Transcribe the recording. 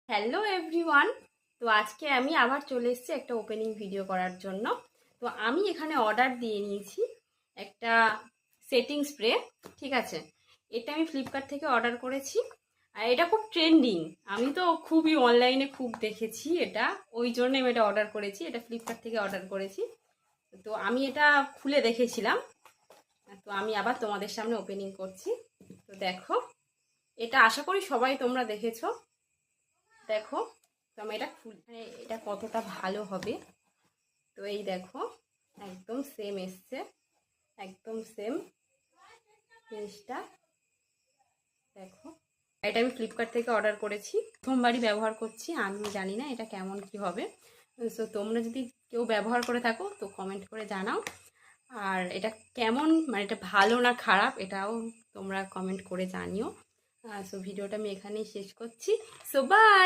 Hello everyone. তো আজকে আমি আবার চলে এসেছি একটা ওপেনিং ভিডিও করার জন্য। তো আমি এখানে অর্ডার দিয়ে নিয়েছি একটা সেটিং স্প্রে। ঠিক আছে, এটা আমি ফ্লিপকার্ট থেকে অর্ডার করেছি। আর এটা খুব ট্রেন্ডিং, আমি তো খুবই অনলাইনে খুব দেখেছি এটা, ওই জন্য আমি এটা অর্ডার করেছি। এটা ফ্লিপকার্ট থেকে অর্ডার করেছি। তো আমি এটা খুলে দেখেছিলাম, তো আমি আবার তোমাদের সামনে ওপেনিং করছি। তো দেখো, এটা আশা করি সবাই তোমরা দেখেছো। দেখো, তো আমি এটা এটা কতটা ভালো হবে। তো এই দেখো, একদম সেম এসছে, একদম সেম জিনিসটা। দেখো, এটা আমি ফ্লিপকার্ট থেকে অর্ডার করেছি, প্রথমবারই ব্যবহার করছি, আমি জানি না এটা কেমন কি হবে। তো তোমরা যদি কেউ ব্যবহার করে থাকো তো কমেন্ট করে জানাও। আর এটা কেমন, মানে এটা ভালো না খারাপ এটাও তোমরা কমেন্ট করে জানিও। সো ভিডিওটা আমি এখানেই শেষ করছি। So by.